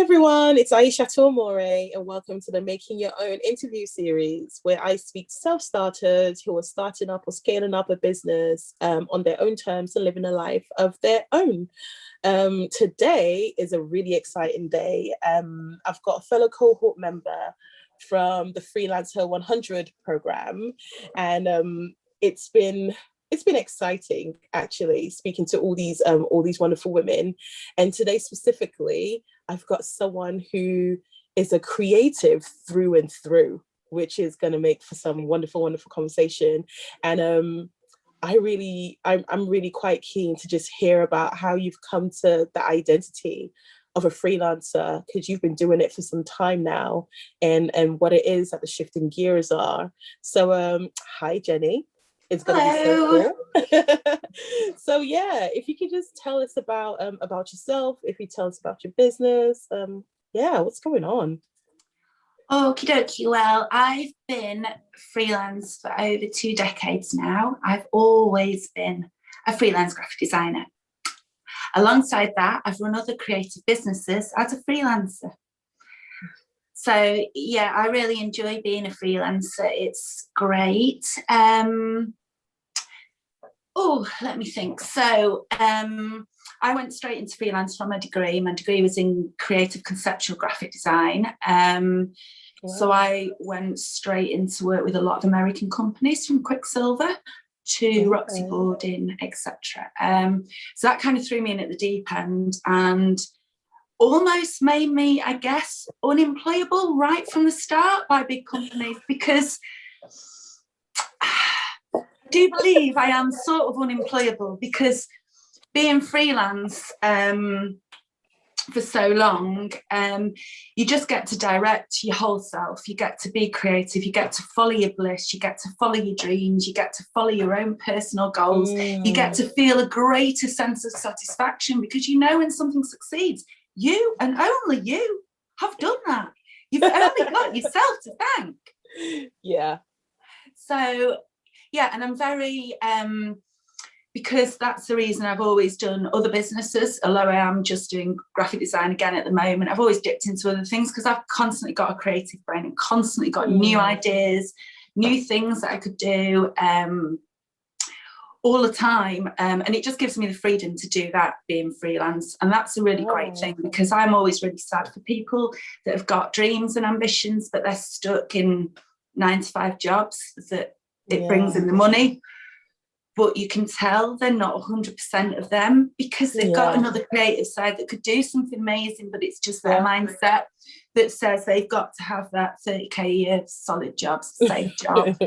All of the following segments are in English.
Everyone, it's Aisha Tomore, and welcome to the Making Your Own interview series, where I speak to self-starters who are starting up or scaling up a business on their own terms and living a life of their own. Today is a really exciting day. I've got a fellow cohort member from the Freelance HER 100 program, and it's been exciting, actually, speaking to all these wonderful women. And today specifically, I've got someone who is a creative through and through, which is going to make for some wonderful, wonderful conversation. And I'm really quite keen to just hear about how you've come to the identity of a freelancer, because you've been doing it for some time now, and what it is that the shifting gears are. So hi, Jenny. It's going to be so cool. So yeah, if you could just tell us about yourself, if you tell us about your business, what's going on? Okie dokie. Well, I've been freelance for over 2 decades now. I've always been a freelance graphic designer. Alongside that, I've run other creative businesses as a freelancer. So yeah, I really enjoy being a freelancer. It's great. Let me think. So I went straight into freelance from a degree. My degree was in creative conceptual graphic design. Wow. So I went straight into work with a lot of American companies, from Quicksilver to Roxy Boarding, etc. So that kind of threw me in at the deep end and almost made me, I guess, unemployable right from the start by big companies, because I do believe I am sort of unemployable, because being freelance for so long, you just get to direct your whole self. You get to be creative, you get to follow your bliss, you get to follow your dreams, you get to follow your own personal goals. You get to feel a greater sense of satisfaction, because you know when something succeeds, you and only you have done that. You've only got yourself to thank. Yeah. So yeah, and I'm very because that's the reason I've always done other businesses, although I am just doing graphic design again at the moment. I've always dipped into other things because I've constantly got a creative brain and constantly got new ideas, new things that I could do all the time. And it just gives me the freedom to do that, being freelance. And that's a really great thing, because I'm always really sad for people that have got dreams and ambitions, but they're stuck in 9-to-5 jobs that it brings in the money. But you can tell they're not 100% of them, because they've got another creative side that could do something amazing, but it's just their mindset that says they've got to have that 30k a year solid job, safe job.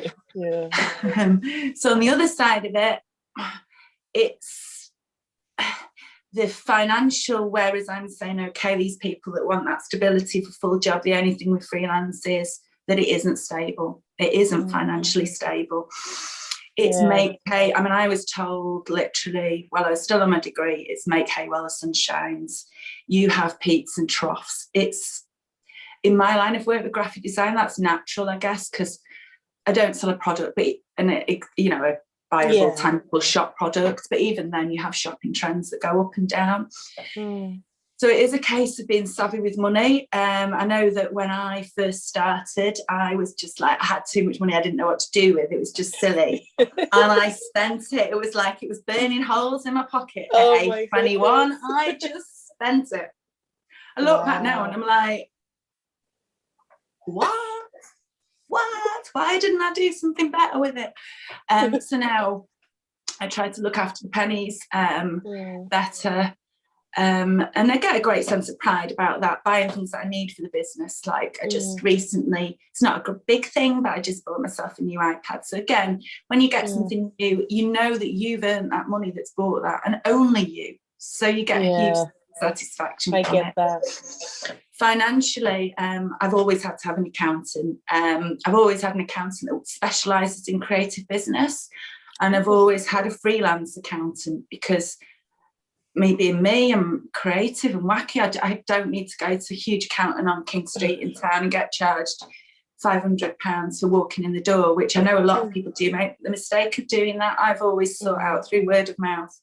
So on the other side of it, it's the financial, whereas I'm saying, okay, these people that want that stability for full job, the only thing with freelance is that it isn't stable. It isn't financially stable. It's make hay. I mean, I was told literally, while I was still on my degree, it's make hay while the sun shines. You have peaks and troughs. It's, in my line of work with graphic design, that's natural, I guess, because I don't sell a product, but a buyable, tangible shop product. But even then, you have shopping trends that go up and down. So it is a case of being savvy with money. I know that when I first started, I was just like, I had too much money. I didn't know what to do with. It was just silly. And I spent it. It was like it was burning holes in my pocket at age 21. I just spent it. I look back now and I'm like, what? Why didn't I do something better with it? So now I try to look after the pennies better. And I get a great sense of pride about that, buying things that I need for the business. Like I just recently, it's not a big thing, but I just bought myself a new iPad. So again, when you get something new, you know that you've earned that money that's bought that, and only you. So you get a huge satisfaction. I get that. Financially, I've always had to have an accountant. I've always had an accountant that specialises in creative business, and I've always had a freelance accountant, because me being me, I'm creative and wacky. I don't need to go to a huge accountant on King Street in town and get charged £500 for walking in the door, which I know a lot of people do make the mistake of doing that. I've always sought out through word of mouth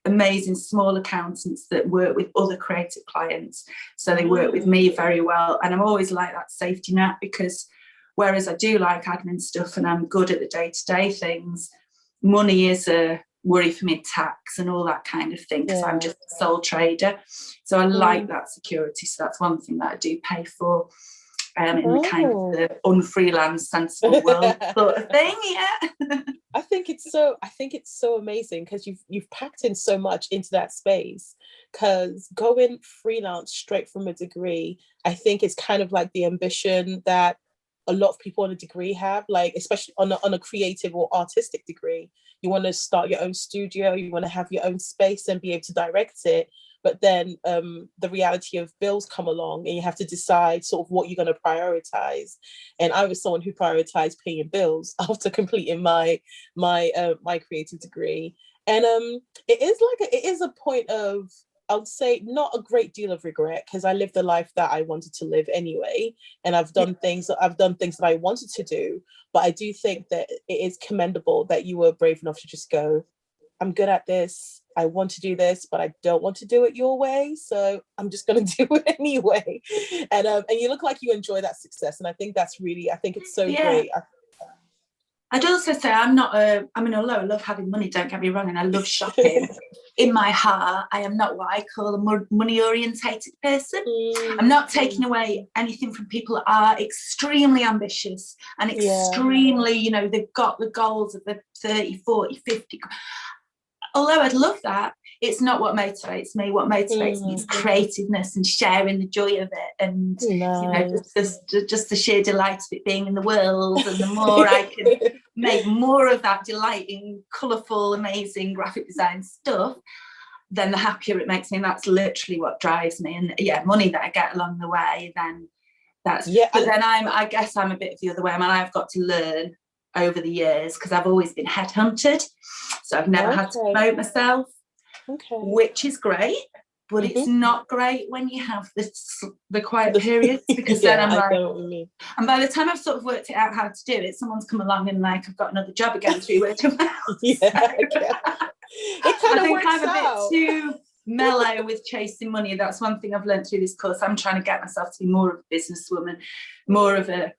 amazing small accountants that work with other creative clients. So they work with me very well. And I'm always like that safety net, because whereas I do like admin stuff and I'm good at the day-to-day things, money is a worry for me, tax and all that kind of thing, because I'm just a sole trader. So I like that security. So that's one thing that I do pay for. In the kind of the unfreelance sensible world sort of thing. I think it's so amazing, because you've packed in so much into that space, because going freelance straight from a degree, I think it's kind of like the ambition that a lot of people on a degree have, like especially on a creative or artistic degree. You want to start your own studio, you want to have your own space and be able to direct it. But then the reality of bills come along and you have to decide sort of what you're going to prioritize. And I was someone who prioritized paying bills after completing my creative degree. And it is a point of, I would say, not a great deal of regret, because I lived the life that I wanted to live anyway. And I've done things that I wanted to do. But I do think that it is commendable that you were brave enough to just go, I'm good at this. I want to do this, but I don't want to do it your way. So I'm just going to do it anyway. And you look like you enjoy that success. And I think it's so great. I'd also say although I love having money, don't get me wrong, and I love shopping, in my heart, I am not what I call a money-orientated person. I'm not taking away anything from people that are extremely ambitious and extremely, they've got the goals of the 30, 40, 50. Although I'd love that, it's not what motivates me. What motivates me is creativeness and sharing the joy of it, and just the sheer delight of it being in the world. And the more I can make more of that delight in colourful, amazing graphic design stuff, then the happier it makes me. And that's literally what drives me. And money that I get along the way, then that's. But then I guess I'm a bit of the other way. I mean, I've got to learn over the years, because I've always been headhunted, so I've never had to promote myself, which is great, but it's not great when you have the quiet periods, because then I'm like, and by the time I've sort of worked it out how to do it, someone's come along and like, I've got another job again 3 word of mouth. It kind of works out. I'm a bit too mellow with chasing money. That's one thing I've learned through this course. I'm trying to get myself to be more of a businesswoman, more of a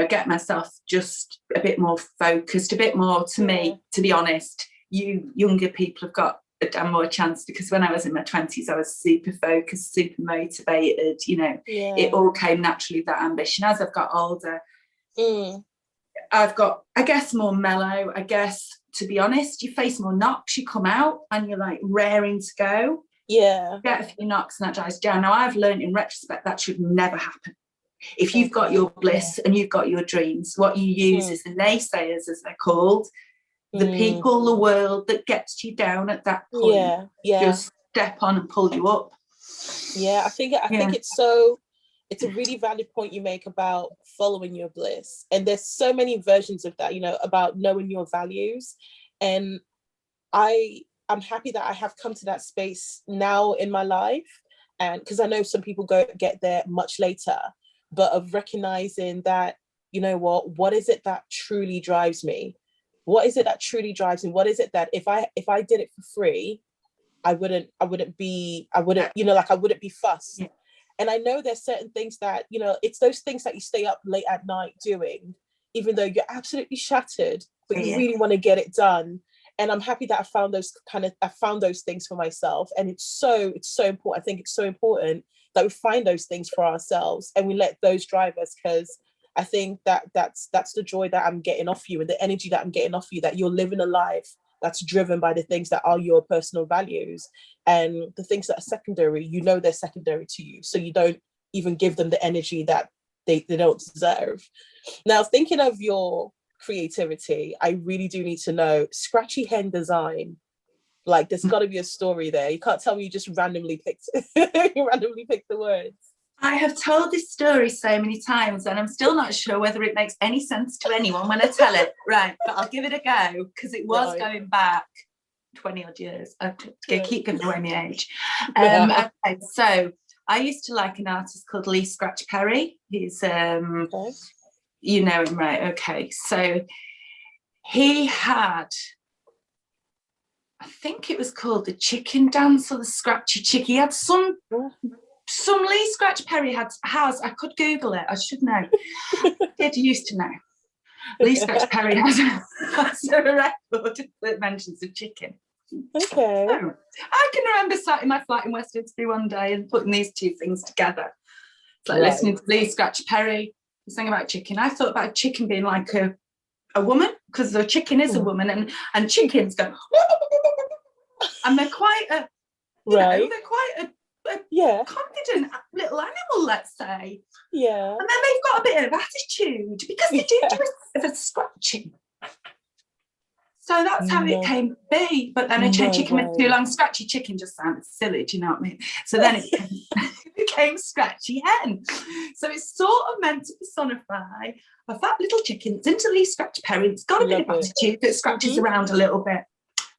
get myself just a bit more focused, a bit more, to me, to be honest. You younger people have got a damn more chance, because when I was in my 20s, I was super focused, super motivated, it all came naturally, that ambition. As I've got older, I've got, I guess, more mellow. I guess, to be honest, you face more knocks, you come out and you're like raring to go. Get a few knocks and that dies down. Now, I've learned in retrospect that should never happen. If you've got your bliss and you've got your dreams, what you use is the naysayers, as they're called, the people, the world that gets you down at that point. Just step on and pull you up. I think it's a really valid point you make about following your bliss. And there's so many versions of that, about knowing your values. And I'm happy that I have come to that space now in my life. And because I know some people get there much later, but of recognizing that, what is it that truly drives me? What is it that truly drives me? What is it that if I did it for free, I wouldn't be fussed. And I know there's certain things that, it's those things that you stay up late at night doing, even though you're absolutely shattered, but you really want to get it done. And I'm happy that I found those things for myself. And it's so important. I think it's so important that we find those things for ourselves and we let those drive us, because I think that's the joy that I'm getting off you, and the energy that I'm getting off you, that you're living a life that's driven by the things that are your personal values, and the things that are secondary, they're secondary to you. So you don't even give them the energy that they don't deserve. Now, thinking of your creativity, I really do need to know, Scratchy Hen Design, like there's got to be a story there. You can't tell me you just randomly picked the words. I have told this story so many times and I'm still not sure whether it makes any sense to anyone when I tell it. Right, but I'll give it a go, because it was going back 20 odd years. I keep giving away my age. Okay, so I used to like an artist called Lee Scratch Perry. He's you know him, right? Okay, so he had, I think it was called the Chicken Dance or the Scratchy Chick. He had some Lee Scratch Perry has. I could Google it. I should know. I did used to know. Lee Scratch Perry has a record that mentions the chicken. Okay. So, I can remember sat in my flat in West Finsbury one day and putting these two things together. It's like listening to Lee Scratch Perry, sang about chicken. I thought about a chicken being like a woman, because the chicken is a woman, and chickens go and they're quite a confident little animal, let's say. Yeah. And then they've got a bit of attitude because they do a bit of scratching. So that's how it came to be. But then I changed chicken with too long. Scratchy chicken just sounded silly, do you know what I mean? So then it became Scratchy Hen. So it's sort of meant to personify a fat little chicken that's into Lee Scratch Perry. It's got a bit of attitude that scratches around a little bit.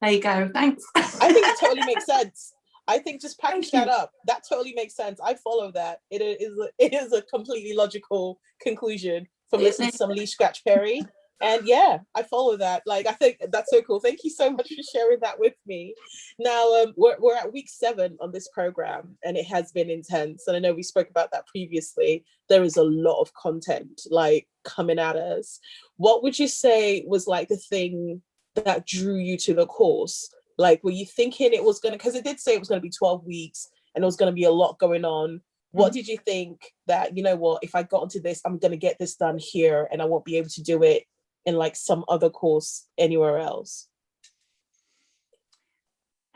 There you go. Thanks. I think it totally makes sense. I think just package that up. That totally makes sense. I follow that. It is a completely logical conclusion from listening to some Lee Scratch Perry. And yeah, I follow that. Like, I think that's so cool. Thank you so much for sharing that with me. Now, we're at week 7 on this program, and it has been intense. And I know we spoke about that previously. There is a lot of content like coming at us. What would you say was like the thing that drew you to the course? Like, were you thinking it was going to, because it did say it was going to be 12 weeks and there was going to be a lot going on. What did you think that, you know what, if I got into this, I'm going to get this done here and I won't be able to do it in like some other course anywhere else?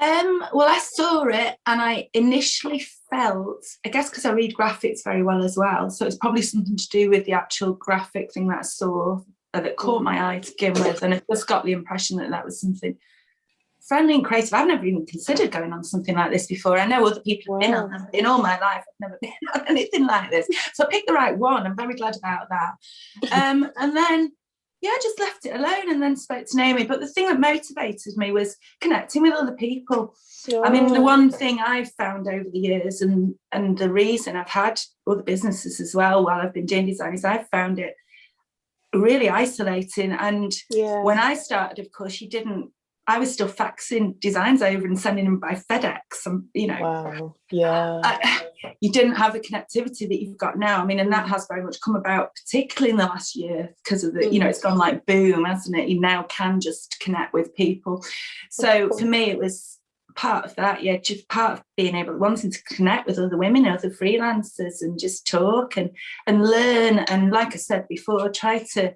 Well, I saw it and I initially felt, I guess because I read graphics very well as well, so it's probably something to do with the actual graphic thing that I saw that caught my eye to begin with, and I just got the impression that that was something friendly and creative. I've never even considered going on something like this before. I know other people have been on them, but in all my life I've never been on anything like this, so I picked the right one. I'm very glad about that. And then I just left it alone and then spoke to Naomi. But the thing that motivated me was connecting with other people. I mean, the one thing I've found over the years, and the reason I've had other businesses as well while I've been doing design, is I've found it really isolating. And when I started, of course, I was still faxing designs over and sending them by FedEx. And, you know, you didn't have the connectivity that you've got now. I mean, and that has very much come about, particularly in the last year, because of the, you know, it's gone like boom, hasn't it? You now can just connect with people. So for me, it was part of that, just part of being wanting to connect with other women, other freelancers, and just talk and learn. And like I said before, try to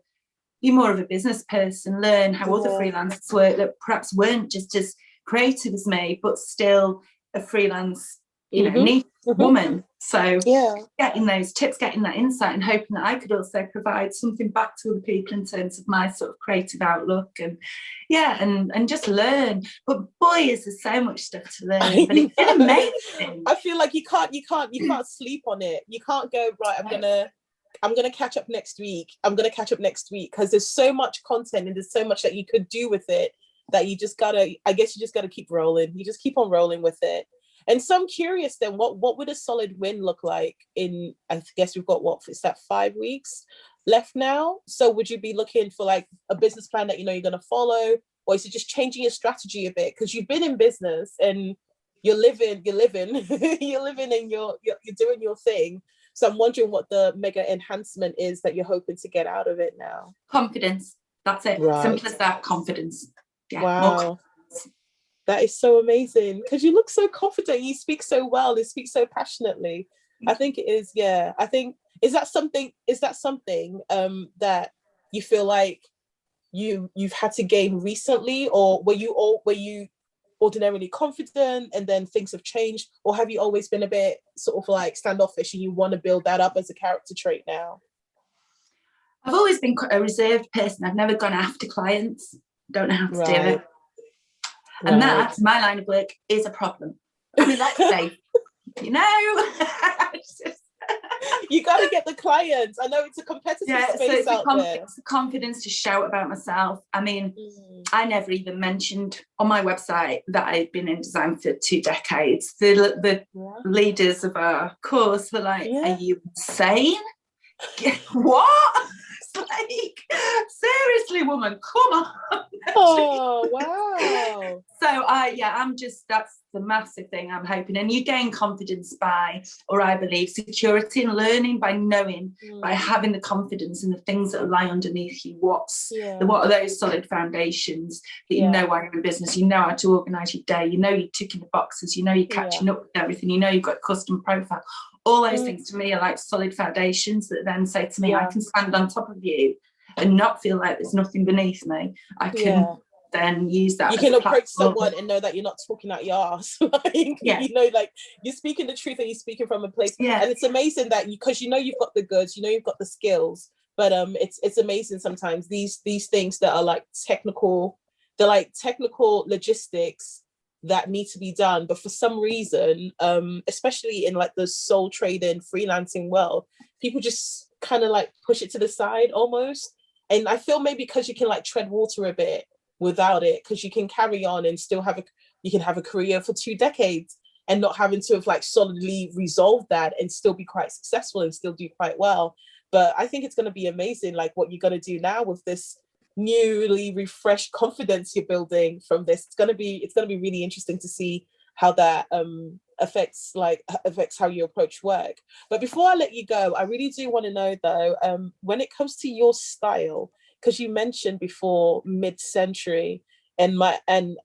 be more of a business person, learn how other freelancers work that perhaps weren't just as creative as me, but still a freelance, you know, niche woman. So getting those tips, getting that insight, and hoping that I could also provide something back to other people in terms of my sort of creative outlook, and and just learn. But boy, is there so much stuff to learn. But it's been amazing. I feel like you can't sleep on it. You can't go, right, I'm gonna catch up next week. Because there's so much content and there's so much that you could do with it that you just gotta keep rolling. You just keep on rolling with it. And so I'm curious then, what would a solid win look like in, I guess we've got, is that 5 weeks left now? So would you be looking for like a business plan that you know you're going to follow, or is it just changing your strategy a bit? Because you've been in business and you're living and you're doing your thing. So I'm wondering what the mega enhancement is that you're hoping to get out of it now. Confidence. That's it. Right. Simple as that. Confidence. Yeah. Wow. More confidence. That is so amazing, because you look so confident. You speak so well. You speak so passionately. I think it is. Yeah. I think, is that something that you feel like you've had to gain recently, or were you ordinarily confident and then things have changed, or have you always been a bit sort of like standoffish and you want to build that up as a character trait now? I've always been a reserved person. I've never gone after clients. Don't know how to do it. And that, my line of work, is a problem. I mean, let's say, you know, you got to get the clients. I know it's a competitive space out there. It's the confidence to shout about myself. I mean, I never even mentioned on my website that I'd been in design for 2 decades. The leaders of our course were like, are you insane? What? Like, seriously, woman, come on. Oh, wow. So I'm just, that's the massive thing I'm hoping. And you gain confidence by, or I believe, security and learning by knowing, by having the confidence in the things that lie underneath you. What are those solid foundations that you know why you're in business, you know how to organise your day, you know you're ticking the boxes, you know you're catching up with everything, you know you've got a custom profile. All those things to me are like solid foundations that then say to me, I can stand on top of you and not feel like there's nothing beneath me. I can then use that. You can approach someone and know that you're not talking out your ass. You know, like you're speaking the truth and you're speaking from a place. And it's amazing that because you know you've got the goods, you know you've got the skills, but it's amazing sometimes these things that are like technical, they're like technical logistics that need to be done, but for some reason, especially in like the sole trading freelancing world, people just kind of like push it to the side almost. And I feel maybe because you can like tread water a bit without it, because you can carry on and still have a career for 2 decades and not having to have like solidly resolved that and still be quite successful and still do quite well. But I think it's going to be amazing, like what you're going to do now with this newly refreshed confidence you're building from this. It's going to be really interesting to see how that affects how you approach work. But before I let you go, I really do want to know though, when it comes to your style, because you mentioned before mid-century, and I'm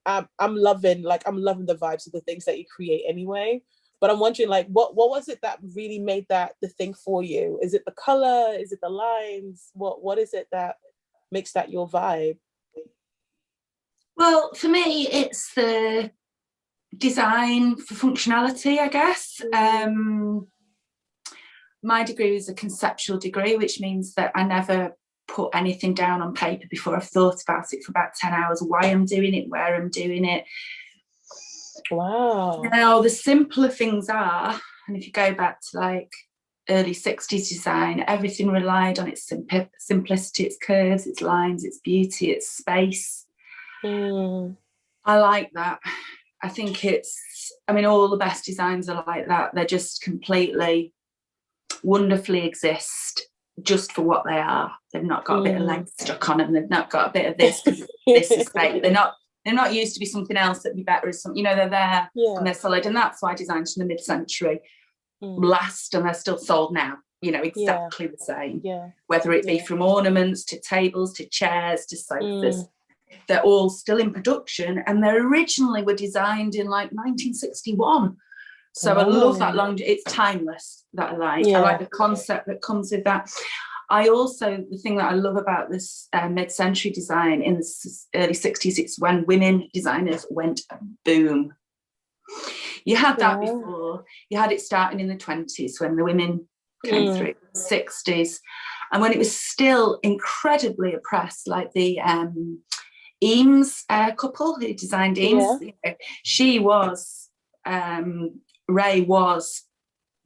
loving the vibes of the things that you create anyway. But I'm wondering, like, what was it that really made that the thing for you? Is it the color? Is it the lines? What is it that makes that your vibe? Well, for me, it's the design for functionality, I guess. My degree is a conceptual degree, which means that I never put anything down on paper before I've thought about it for about 10 hours, why I'm doing it, where I'm doing it. Wow. Now, the simpler things are, and if you go back to like early 60s design, everything relied on its simplicity, its curves, its lines, its beauty, its space. I like that. I think all the best designs are like that. They're just completely wonderfully exist just for what they are. They've not got a bit of length stuck on them. They've not got a bit of this because this is great. They're not used to be something else that'd be better as something, they're there and they're solid. And that's why designs from the mid-century last and they're still sold now, exactly the same. Whether it be from ornaments to tables to chairs to sofas. They're all still in production and they originally were designed in like 1961. So I love that it's timeless, that I like. I like the concept that comes with that. I also, the thing that I love about this mid-century design in the early 60s, it's when women designers went boom. You had that before. You had it starting in the 20s when the women came through, 60s. And when it was still incredibly oppressed, like the Eames couple who designed Eames, she was... Ray was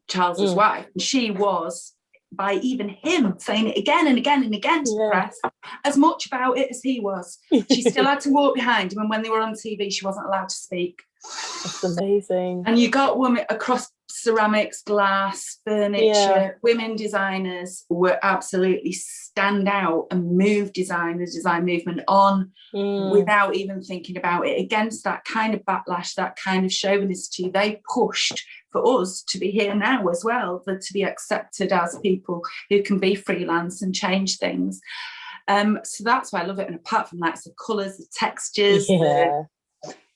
Charles's wife, and she was, by even him saying it again and again and again to the press, as much about it as he was. She still had to walk behind him, and when they were on TV, she wasn't allowed to speak. That's amazing. And you got women across ceramics, glass, furniture, women designers were absolutely stand out and move the design movement on without even thinking about it. Against that kind of backlash, that kind of chauvinism, they pushed for us to be here now as well, to be accepted as people who can be freelance and change things. So that's why I love it. And apart from that, it's the colours, the textures,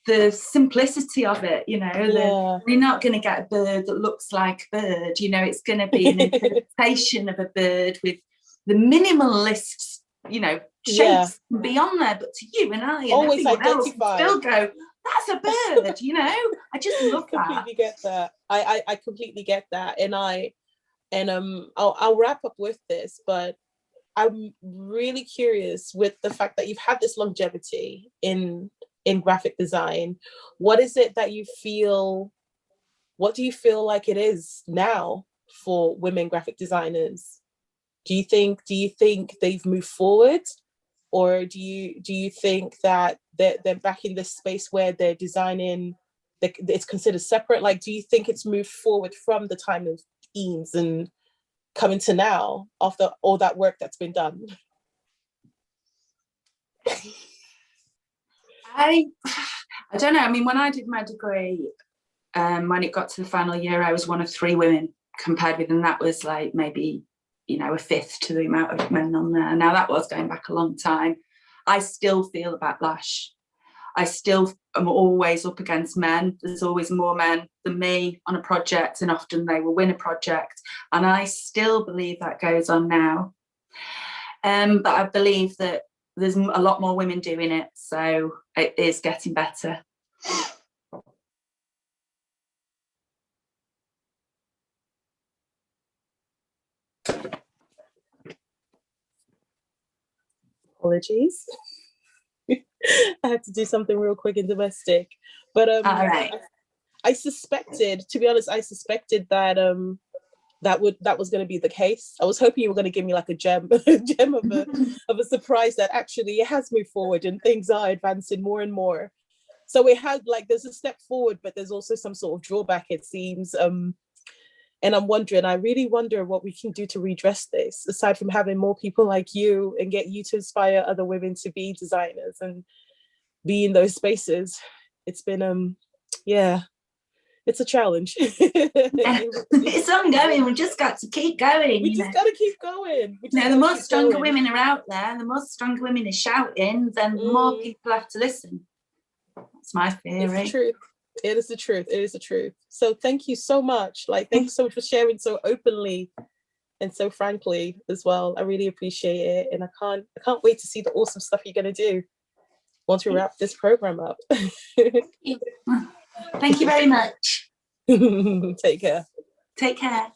the simplicity of it, you're not going to get a bird that looks like a bird, it's going to be an interpretation of a bird with the minimalist, shapes can be on there, but to you and I and always everyone else still go, that's a bird, I just love that. I completely get that. I completely get that. And I'll wrap up with this, but I'm really curious with the fact that you've had this longevity in graphic design. What is it that you feel, what do you feel like it is now for women graphic designers? Do you think they've moved forward, or do you think that they're back in this space where they're designing, it's considered separate? Like, do you think it's moved forward from the time of Eames and coming to now after all that work that's been done? I don't know. I mean, when I did my degree, when it got to the final year, I was one of 3 women compared with, and that was like maybe, you know, a fifth to the amount of men on there. Now that was going back a long time. I still feel the backlash. I still am always up against men. There's always more men than me on a project, and often they will win a project. And I still believe that goes on now. But I believe that there's a lot more women doing it, so it is getting better. Apologies. I had to do something real quick in domestic. But All right. I suspected, to be honest, I suspected that that was going to be the case. I was hoping you were going to give me like a gem of a surprise that actually it has moved forward and things are advancing more and more. So it had like, there's a step forward, but there's also some sort of drawback, it seems. And I really wonder what we can do to redress this, aside from having more people like you and get you to inspire other women to be designers and be in those spaces. It's been, yeah, it's a challenge. It's ongoing. We just got to keep going. We just got to keep going. The more stronger women are out there, the more stronger women are shouting, then the more people have to listen. That's my theory. It's the truth. It is the truth. It is the truth. So thank you so much. Like, thank you so much for sharing so openly and so frankly as well. I really appreciate it. And I can't wait to see the awesome stuff you're going to do once we wrap this program up. Thank you very much. Take care. Take care.